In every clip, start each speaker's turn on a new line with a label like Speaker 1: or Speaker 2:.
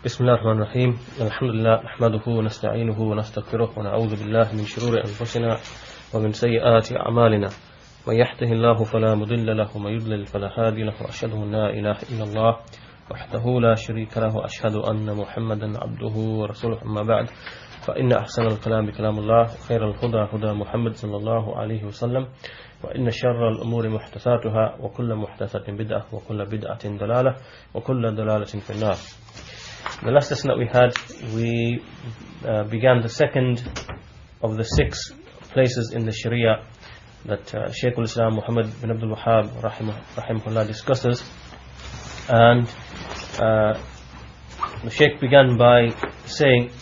Speaker 1: بسم الله الرحمن الرحيم الحمد لله نحمده ونستعينه ونستغفره ونعوذ بالله من شرور أنفسنا ومن سيئات أعمالنا من يهده الله فلا مضل له ومن يضلل فلا هادي له وأشهد أن لا إله إلا الله وحده لا شريك له وأشهد أن محمدا عبده ورسوله أما بعد فإن أحسن الكلام كلام الله وخير الهدى هدى محمد صلى الله عليه وسلم وإن شر الأمور محدثاتها وكل محدثة بدعة وكل بدعة ضلالة وكل ضلالة في النار. The last lesson that we had, we began the second of the 6 places in the Sharia that Shaykh al-Islam Muhammed Ibn Abdul Wahaab rahimahullah discusses, and the Shaykh began by saying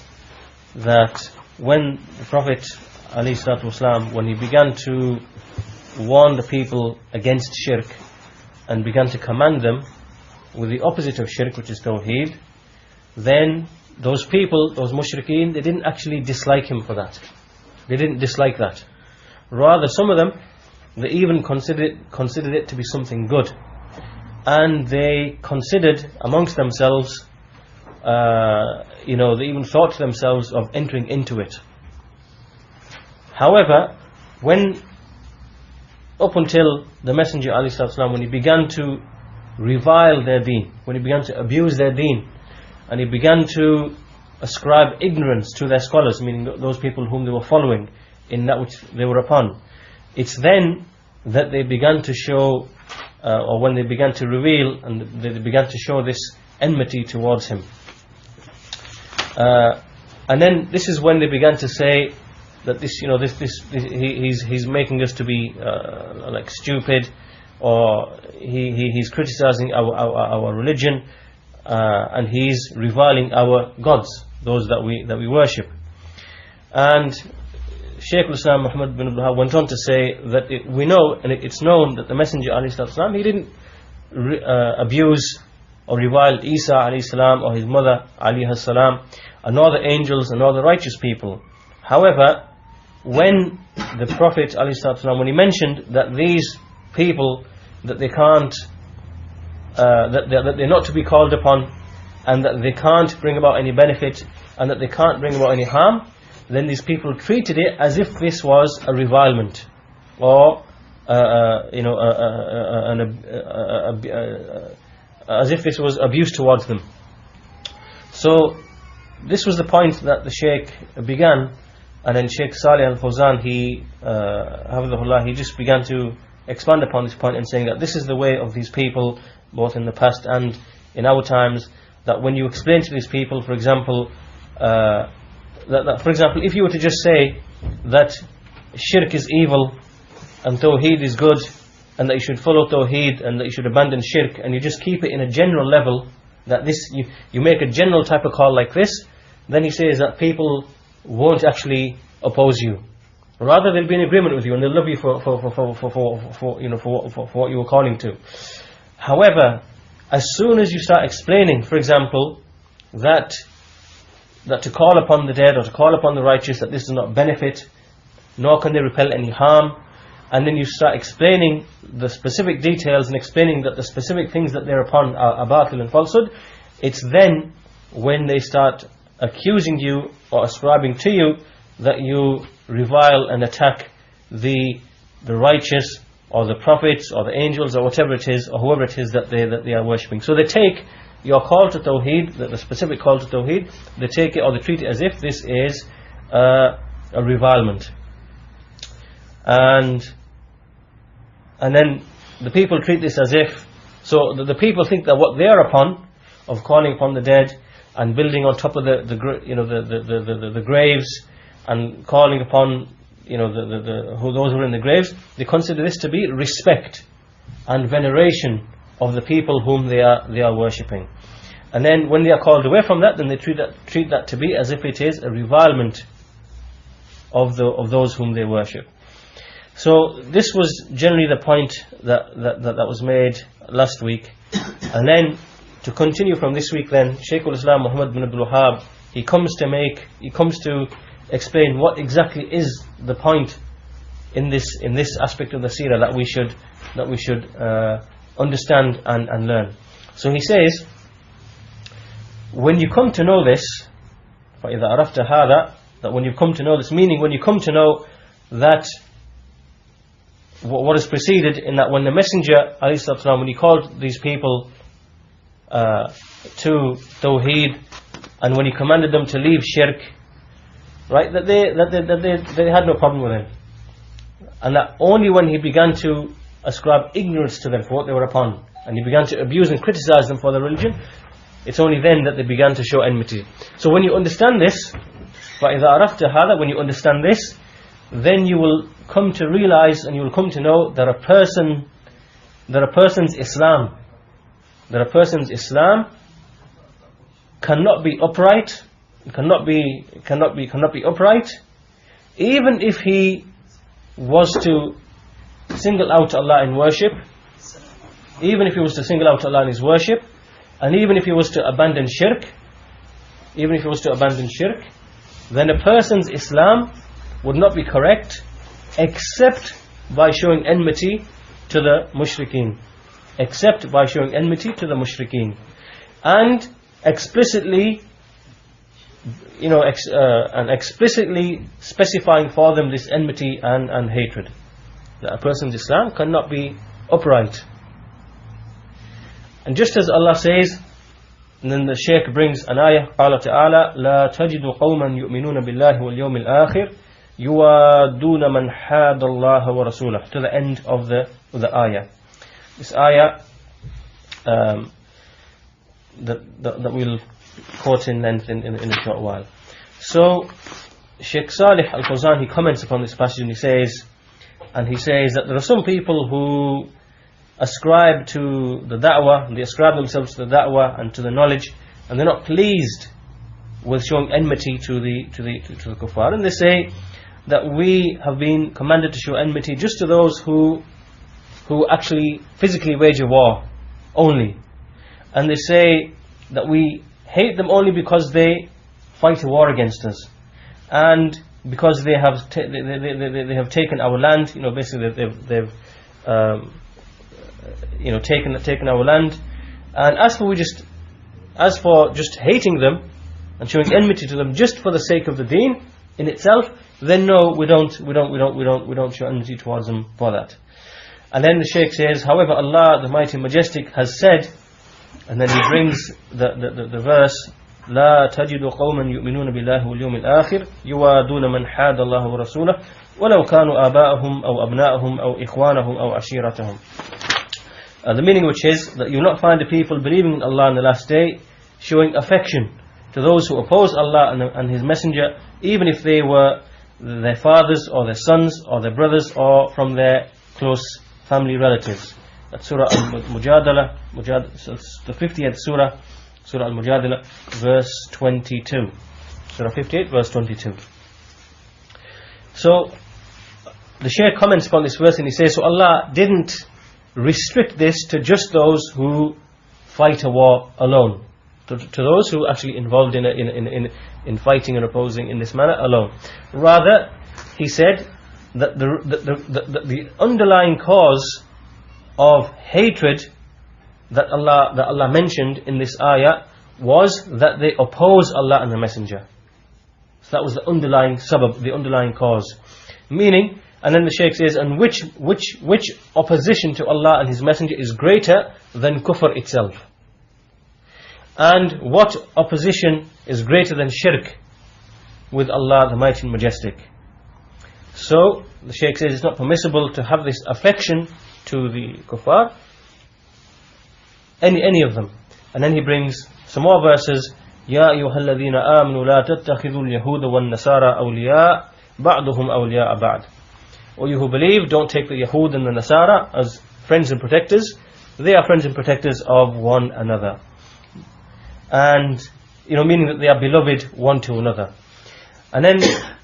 Speaker 1: that when the Prophet ﷺ, when he began to warn the people against shirk and began to command them with the opposite of shirk, which is tawheed, then those people, those mushrikeen, they didn't actually dislike him for that. They didn't dislike that. Rather, some of them, they even considered it to be something good. And they considered amongst themselves, they even thought to themselves of entering into it. However, up until the Messenger ﷺ, when he began to revile their deen, when he began to abuse their deen, and he began to ascribe ignorance to their scholars, meaning those people whom they were following in that which they were upon, it's then that they began to show, or when they began to reveal, and they began to show this enmity towards him. And then this is when they began to say that he's making us to be like stupid, or he's criticizing our religion, and he's reviling our gods, those that we worship. And Shaykh al-Islam Muhammad Ibn Abdul Wahaab went on to say that we know, and it's known, that the Messenger ﷺ, he didn't abuse or revile Isa ﷺ or his mother alayha salam, and nor the angels and nor the righteous people. However, when the Prophet ﷺ, when he mentioned that these people, that they can't, that they're not to be called upon, and that they can't bring about any benefit, and that they can't bring about any harm, then these people treated it as if this was a revilement, or as if this was abuse towards them. So this was the point that the Shaykh began, and then Shaikh Salih al-Fawzaan, he just began to expand upon this point and saying that this is the way of these people, both in the past and in our times, that when you explain to these people, for example, if you were to just say that shirk is evil and tawheed is good, and that you should follow tawheed and that you should abandon shirk, and you just keep it in a general level, that this you make a general type of call like this, then he says that people won't actually oppose you. Rather, they'll be in agreement with you and they'll love you for what you were calling to. However, as soon as you start explaining, for example, that to call upon the dead or to call upon the righteous, that this does not benefit, nor can they repel any harm, and then you start explaining the specific details and explaining that the specific things that they're upon are batil and falsehood, it's then when they start accusing you or ascribing to you that you revile and attack the righteous, or the prophets, or the angels, or whatever it is, or whoever it is that they are worshipping. So they take your call to tawheed, the specific call to tawheed, they take it or they treat it as if this is a revilement. And then the people treat this as if, so the people think that what they are upon, of calling upon the dead and building on top of the graves, and calling upon those who are in the graves, they consider this to be respect and veneration of the people whom they are worshipping. And then when they are called away from that, then they treat that to be as if it is a revilement of those whom they worship. So this was generally the point that was made last week. And then to continue from this week, then Shaykh al-Islam Muhammad Ibn Abdul Wahaab, he comes to explain what exactly is the point in this aspect of the seerah that we should understand and learn. So he says, when you come to know this, فَإِذَا عَرَفْتَ هَذَا, that when you come to know this, meaning when you come to know that what is preceded, in that when the Messenger ﷺ, when he called these people to Tawheed, and when he commanded them to leave shirk, right, that they had no problem with him, and that only when he began to ascribe ignorance to them for what they were upon, and he began to abuse and criticize them for their religion, it's only then that they began to show enmity. So when you understand this, فَإِذَا عَرَفْتَ هَذَا, when you understand this, then you will come to realize and you will come to know that a person's Islam, cannot be upright, cannot be upright, even if he was to single out Allah in worship, even if he was to single out Allah in his worship, and even if he was to abandon shirk, then a person's Islam would not be correct except by showing enmity to the mushrikeen, and explicitly specifying for them this enmity and hatred, that a person's Islam cannot be upright. And just as Allah says, and then the Shaykh brings an ayah, قال تعالى لا تجد قوما يؤمنون بالله واليوم الآخر يوادون من حاد الله ورسوله, to the end of the ayah. This ayah that we'll quote in length in a short while. So Shaykh Salih Al-Fawzaan, he comments upon this passage and he says that there are some people who ascribe to the da'wah, and they ascribe themselves to the da'wah and to the knowledge, and they're not pleased with showing enmity to the kuffar, and they say that we have been commanded to show enmity just to those who actually physically wage a war only, and they say that we hate them only because they fight a war against us, and because they have taken our land, basically they've taken our land. And as for just hating them and showing enmity to them just for the sake of the deen in itself, then no, we don't show enmity towards them for that. And then the Shaykh says, however, Allah the Mighty and Majestic has said, and then he brings the verse, لا تجد قوما يؤمنون بالله واليوم الآخر يوادون من حاد الله ورسوله ولو كانوا آباءهم أو أبناءهم أو إخوانهم أو عشيرتهم. The meaning which is that you will not find the people believing in Allah on the last day showing affection to those who oppose Allah and His Messenger, even if they were their fathers or their sons or their brothers or from their close family relatives. That's Surah Al-Mujadala, the 50th Surah Al-Mujadala, verse 22. Surah 58, verse 22. So the Shaykh comments upon this verse and he says, so Allah didn't restrict this to just those who fight a war alone, to those who are actually involved in fighting and opposing in this manner alone. Rather, he said that the underlying cause of hatred that Allah mentioned in this ayah was that they oppose Allah and the Messenger. So that was the underlying sabab, the underlying cause. Meaning, and then the Shaykh says, and which opposition to Allah and His Messenger is greater than kufr itself? And what opposition is greater than shirk with Allah the Mighty and Majestic? So the Shaykh says it's not permissible to have this affection to the kuffar, any of them. And then he brings some more verses. يا أيها الذين آمنوا لا تتخذوا اليهود والنصارى أولياء بعضهم أولياء بعض. O you who believe, don't take the Yahud and the Nasara as friends and protectors. They are friends and protectors of one another. And, meaning that they are beloved one to another. And then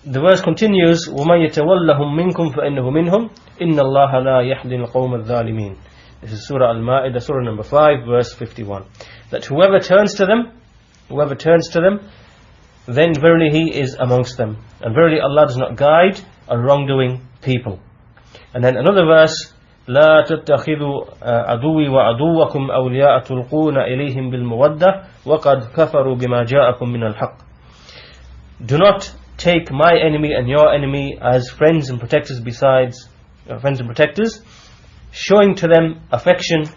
Speaker 1: the verse continues, وَمَنْ يَتَوَلَّهُمْ مِنْكُمْ فَإِنَّهُ مِنْهُمْ إِنَّ اللَّهَ لَا يَحْدِي الْقَوْمَ الظَّالِمِينَ. This is Surah Al-Ma'idah, Surah number 5, verse 51. That whoever turns to them, then verily he is amongst them. And verily Allah does not guide a wrongdoing people. And then another verse, لا تتخذوا عدوي وعدوكم أولياء تلقون إليهم بالمودة وَقَدْ كَفَرُوا بِمَا جَاءَكُم مِّنَ الْحَقِّ. Do not take my enemy and your enemy as friends and protectors showing to them affection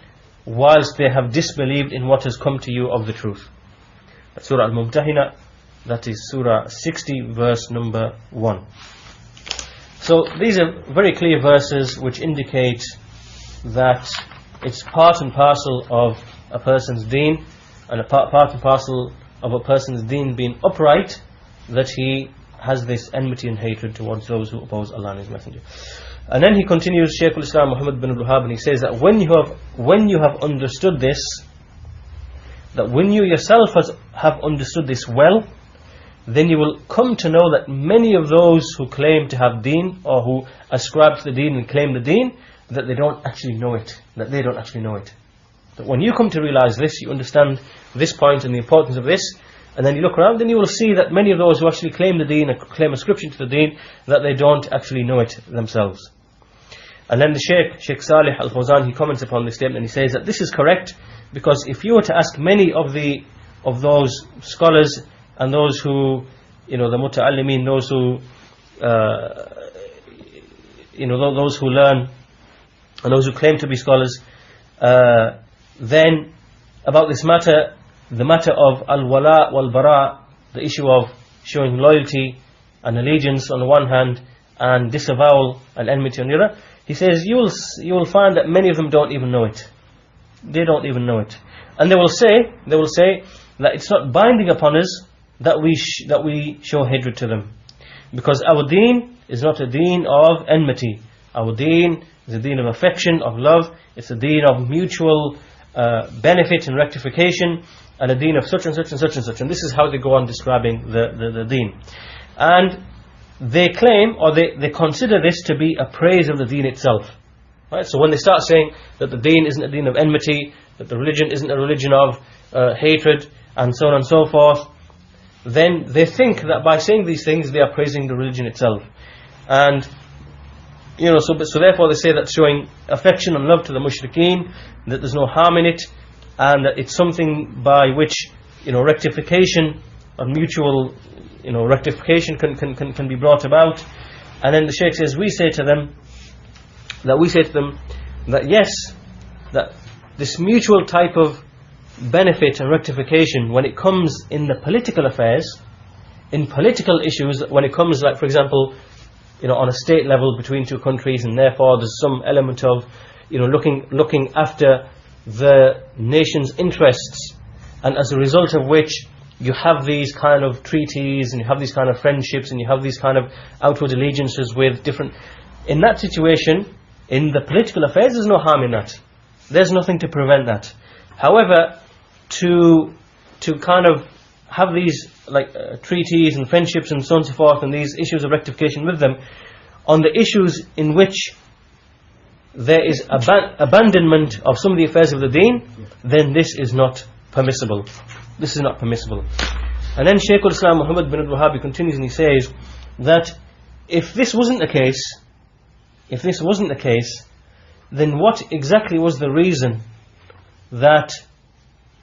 Speaker 1: whilst they have disbelieved in what has come to you of the truth. That's Surah Al-Mumtahina, that is Surah 60 verse number 1. So these are very clear verses which indicate that it's part and parcel of a person's deen, and a part and parcel of a person's deen being upright, that he has this enmity and hatred towards those who oppose Allah and His Messenger. And then he continues, Shaykh al-Islam Muhammed Ibn Abdul Wahaab, and he says that when you have understood this, that when you yourself have understood this well, then you will come to know that many of those who claim to have deen, or who ascribe to the deen and claim the deen, that they don't actually know it. That they don't actually know it. That when you come to realize this, you understand this point and the importance of this, and then you look around, then you will see that many of those who actually claim the deen and claim ascription to the deen, that they don't actually know it themselves. And then the Shaykh Salih Al-Fawzaan, he comments upon this statement and he says that this is correct, because if you were to ask many of those scholars and those who, the muta'allimin, those who those who learn and those who claim to be scholars, then about this matter, the matter of al-wala wal-bara, the issue of showing loyalty and allegiance on the one hand and disavowal and enmity on the other, he says you will find that many of them don't even know it. They don't even know it. And they will say that it's not binding upon us that we show hatred to them, because our deen is not a deen of enmity. Our deen is a deen of affection, of love. It's a deen of mutual benefit and rectification, and a deen of such and such and such and such. And this is how they go on describing the deen. And they claim, or they consider this to be a praise of the deen itself. Right? So when they start saying that the deen isn't a deen of enmity, that the religion isn't a religion of hatred, and so on and so forth, then they think that by saying these things they are praising the religion itself. And so therefore they say that showing affection and love to the mushrikeen, that there's no harm in it, and that it's something by which rectification or mutual rectification can be brought about. And then the Shaykh says, we say to them that yes, that this mutual type of benefit and rectification, when it comes in the political affairs, in political issues, when it comes, like for example, on a state level between two countries, and therefore there's some element of looking after the nation's interests, and as a result of which you have these kind of treaties, and you have these kind of friendships, and you have these kind of outward allegiances with different. In that situation, in the political affairs, there's no harm in that. There's nothing to prevent that. However, to kind of have these treaties and friendships and so on and so forth, and these issues of rectification with them, on the issues in which there is abandonment of some of the affairs of the deen, then this is not permissible. This is not permissible. And then Shaykh al-Islam Muhammed Ibn Abdul Wahaab continues and he says that if this wasn't the case, then what exactly was the reason that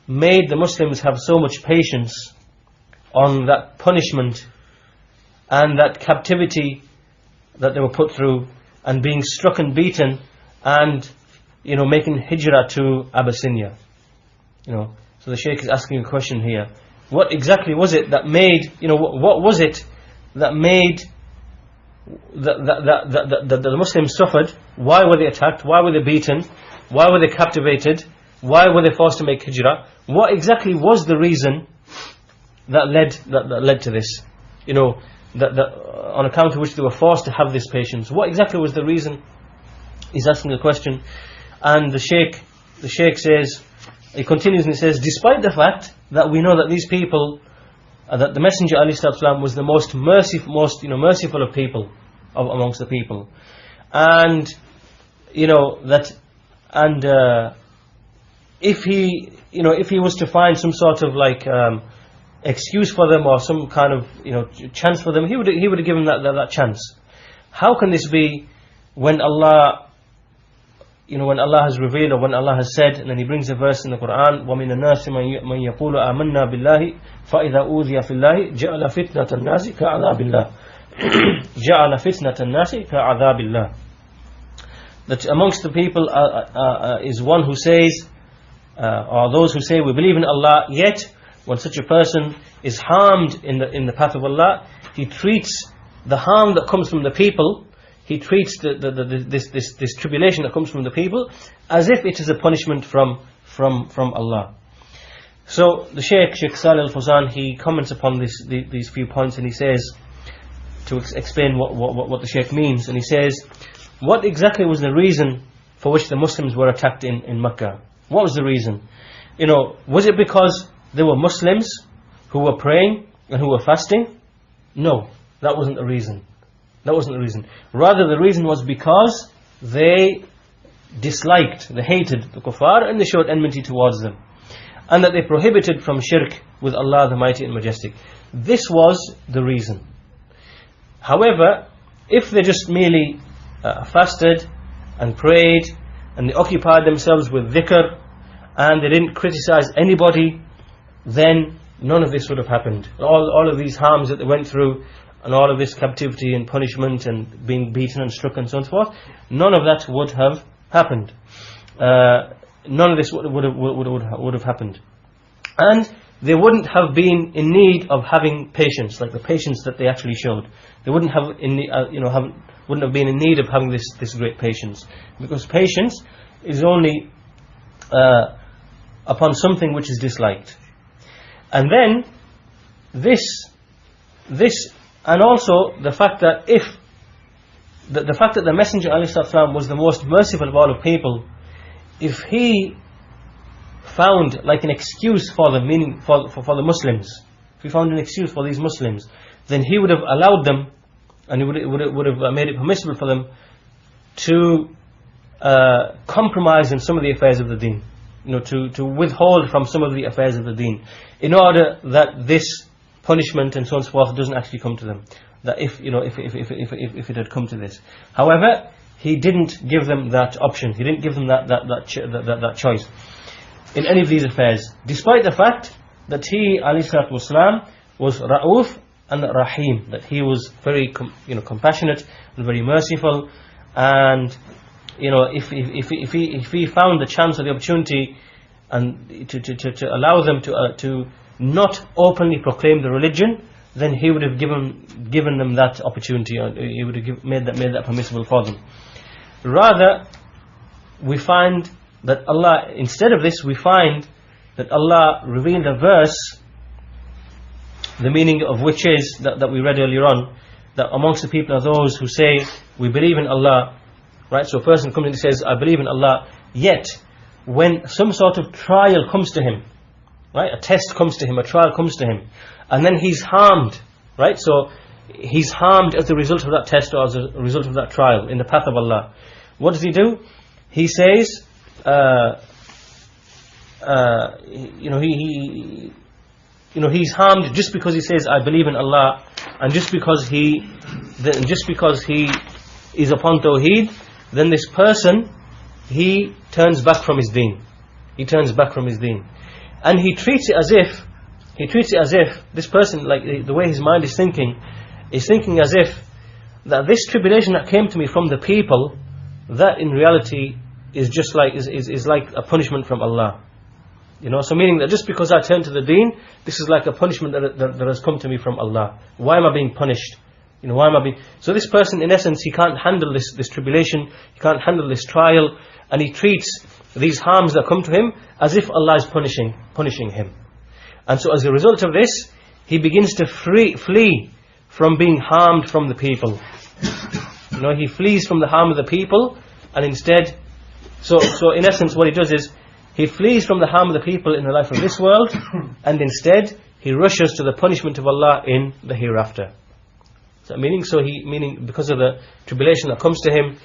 Speaker 1: made the Muslims have so much patience on that punishment and that captivity that they were put through, and being struck and beaten, and making hijrah to Abyssinia? So the Shaykh is asking a question here. What exactly was it that made, what was it that made that the Muslims suffered? Why were they attacked? Why were they beaten? Why were they captivated? Why were they forced to make hijrah? What exactly was the reason that led to this? That on account of which they were forced to have this patience. What exactly was the reason? He's asking a question, and the Shaykh says, he continues and he says, despite the fact that we know that these people, that the Messenger ﷺ was the most merciful of people, amongst the people, and if he was to find some sort of excuse for them, or some kind of chance for them, he would have given that chance. How can this be when Allah when Allah has revealed, or when Allah has said, and then He brings a verse in the Quran, وَمِنَ النَّاسِ مَنْ يَقُولُ آمَنَّا بِاللَّهِ فَإِذَا أُوذِيَ فِي اللَّهِ جَعَلَ فِتْنَةَ النَّاسِ كَعَذَابِ اللَّهِ جَعَلَ فِتْنَةَ النَّاسِ كَعَذَابِ اللَّهِ. That amongst the people is one who says, or those who say, we believe in Allah, yet when such a person is harmed in the path of Allah, he treats the harm that comes from the people, he treats this tribulation that comes from the people as if it is a punishment from Allah. So the Shaykh Salih al-Fawzaan, he comments upon these few points, and he says, to explain what the Shaykh means, and he says, what exactly was the reason for which the Muslims were attacked in Mecca? What was the reason? Was it because there were Muslims who were praying and who were fasting? No, that wasn't the reason. That wasn't the reason. Rather, the reason was because they disliked, they hated the kuffar, and they showed enmity towards them, and that they prohibited from shirk with Allah the Mighty and Majestic. This was the reason. However, if they just merely fasted and prayed, and they occupied themselves with dhikr, and they didn't criticize anybody, then none of this would have happened. All of these harms that they went through, and all of this captivity and punishment and being beaten and struck and so on and so forth, none of that would have happened. None of this would have happened, and they wouldn't have been in need of having patience, like the patience that they actually showed. They wouldn't have wouldn't have been in need of having this great patience, because patience is only upon something which is disliked. And then this and also the fact that the fact that the Messenger ﷺ was the most merciful of all of people, if he found like an excuse for them, meaning for the Muslims, if he found an excuse for these Muslims, then he would have allowed them, and he would have made it permissible for them to compromise in some of the affairs of the deen, to withhold from some of the affairs of the deen, in order that this punishment and so on and so forth doesn't actually come to them. That if it had come to this. However, he didn't give them that option. He didn't give them that choice in any of these affairs, despite the fact that he, alayhi salatu wasalam, was Ra'uf and Rahim, that he was very compassionate and very merciful, and if he found the chance or the opportunity and to allow them to not openly proclaim the religion, then he would have given them that opportunity, or he would have made that permissible for them. Rather, we find that Allah, instead of this, we find that Allah revealed a verse, the meaning of which is that we read earlier on, that amongst the people are those who say, we believe in Allah, right? So a person comes and says, I believe in Allah, yet when some sort of trial comes to him, right, a test comes to him, a trial comes to him, and then he's harmed, right? So he's harmed as a result of that test, or as a result of that trial in the path of Allah. What does he do? He says, he's harmed just because he says, I believe in Allah, and just because he is upon Tawheed, then this person, he turns back from his deen. He turns back from his deen. And he treats it as if this person, like the way his mind is thinking as if that this tribulation that came to me from the people, that in reality is just like is like a punishment from Allah. So meaning that just because I turn to the deen, this is like a punishment that has come to me from Allah. Why am I being punished? Why am I being... So this person, in essence, he can't handle this tribulation, he can't handle this trial, and he treats these harms that come to him as if Allah is punishing him. And so as a result of this, he begins to flee from being harmed from the people. He flees from the harm of the people, and instead, so in essence what he does is, he flees from the harm of the people in the life of this world, and instead he rushes to the punishment of Allah in the hereafter. Meaning because of the tribulation that comes to him,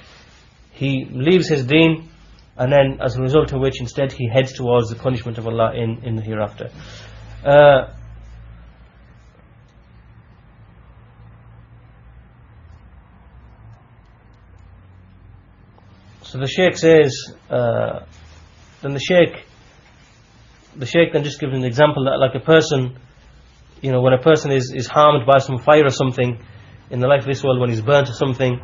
Speaker 1: he leaves his deen, and then as a result of which instead he heads towards the punishment of Allah in the hereafter. So the Shaykh says, then the Shaykh then just gives an example that like a person, when a person is harmed by some fire or something in the life of this world, when he's burnt or something,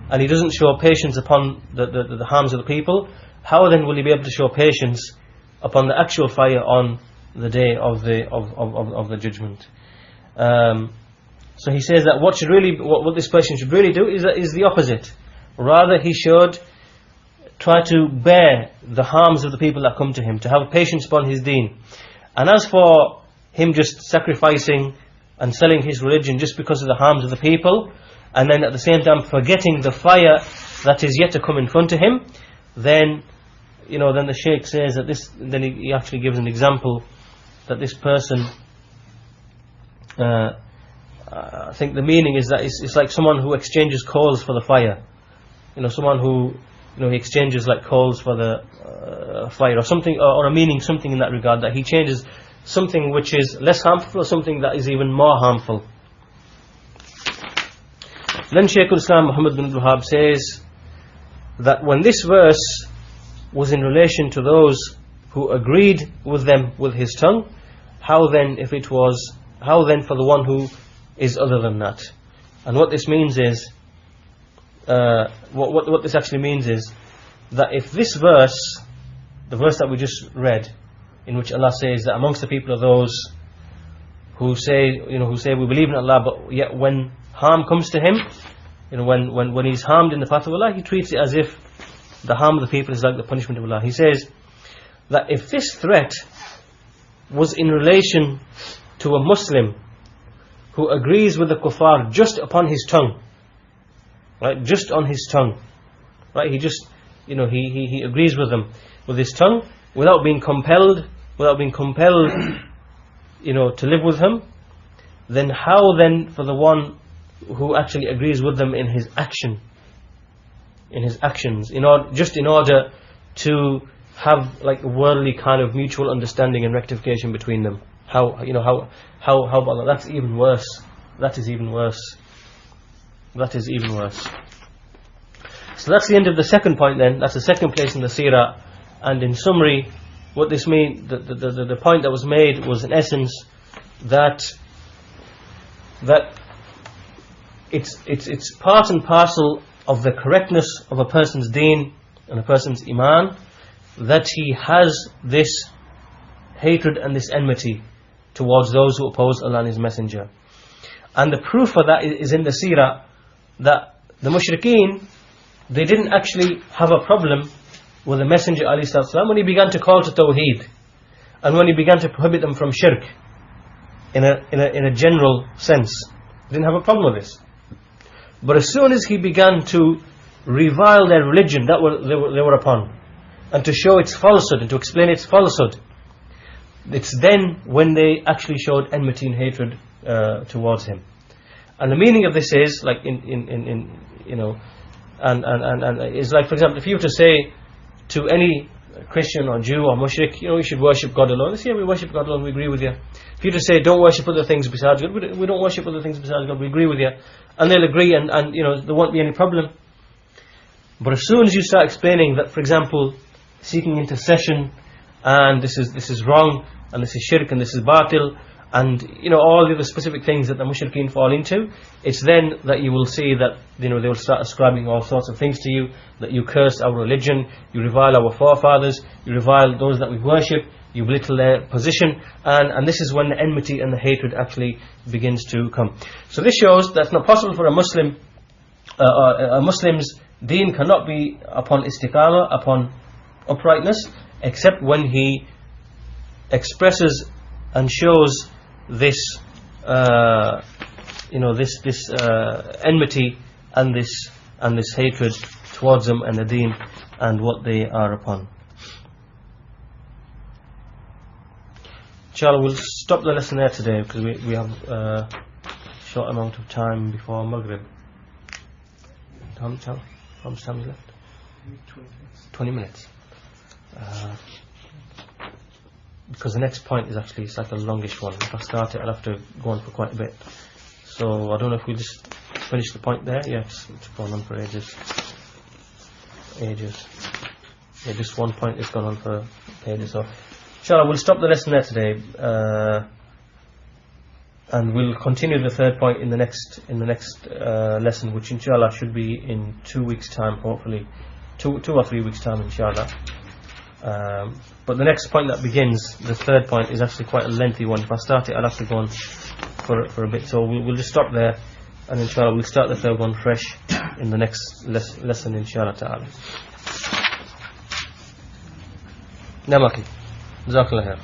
Speaker 1: and he doesn't show patience upon the harms of the people, how then will he be able to show patience upon the actual fire on the day of the judgment? So he says that what this person should really do is the opposite. Rather, he should try to bear the harms of the people that come to him, to have patience upon his deen. And as for him just sacrificing and selling his religion just because of the harms of the people, and then at the same time forgetting the fire that is yet to come in front of him, then then the Shaykh says that then he actually gives an example that this person, I think the meaning is that it's like someone who exchanges coals for the fire. Someone who he exchanges like coals for the fire or something, or a meaning, something in that regard, that he changes something which is less harmful or something that is even more harmful. Then Shaykh al-Islam Muhammed Ibn Abdul Wahaab says that when this verse was in relation to those who agreed with them with his tongue, how then for the one who is other than that? And what this means is, what this actually means is that if this verse, the verse that we just read, in which Allah says that amongst the people are those who say we believe in Allah, but yet when harm comes to him, when he's harmed in the path of Allah, he treats it as if the harm of the people is like the punishment of Allah. He says that if this threat was in relation to a Muslim who agrees with the kuffar just upon his tongue, right, just on his tongue, right, he just he agrees with them with his tongue without being compelled to live with him, then how then for the one who actually agrees with them in his actions, in order to have like a worldly kind of mutual understanding and rectification between them? How about that? That's even worse. That is even worse. So that's the end of the second point then. That's the second place in the seerah. And in summary, what this means, the point that was made was in essence that it's part and parcel of the correctness of a person's deen and a person's iman that he has this hatred and this enmity towards those who oppose Allah and His Messenger. And the proof for that is in the seerah, that the mushrikeen, they didn't actually have a problem with the Messenger ﷺ when he began to call to Tawheed, and when he began to prohibit them from shirk in a general sense. They didn't have a problem with this. But as soon as he began to revile their religion that they were upon, and to show its falsehood and to explain its falsehood, it's then when they actually showed enmity and hatred towards him. And the meaning of this is like and is like, for example, if you were to say to any Christian or Jew or mushrik, you should worship God alone. They say, yeah, we worship God alone, we agree with you. If you were to say, don't worship other things besides God, we don't worship other things besides God, we agree with you. And they'll agree, and there won't be any problem. But as soon as you start explaining that, for example, seeking intercession, and this is wrong, and this is shirk, and this is batil, and all the other specific things that the mushrikeen fall into, it's then that you will see that they will start ascribing all sorts of things to you, that you curse our religion, you revile our forefathers, you revile those that we worship, you belittle their position, and this is when the enmity and the hatred actually begins to come. So this shows that it's not possible for a Muslim, a Muslim's deen cannot be upon istiqamah, upon uprightness, except when he expresses and shows this this enmity and this hatred towards them and the deen and what they are upon. Inshallah, we'll stop the lesson there today because we have a short amount of time before Maghrib. How much time is left? 20 minutes. Because the next point is actually, it's like a longish one. If I start it, I'll have to go on for quite a bit. So I don't know if we just finish the point there. Yeah, it's gone on for ages. ages. Yeah, just one point has gone on for pages. So, inshallah, we'll stop the lesson there today, and we'll continue the third point in the next lesson, which inshallah should be in 2 weeks' time, hopefully, 2 or 3 weeks' time, inshallah. But the next point that begins, the third point, is actually quite a lengthy one. If I start it, I'll have to go on for a bit. So we'll just stop there, and inshallah we'll start the third one fresh in the next lesson, inshallah ta'ala. Namaki. Jazakallah khair.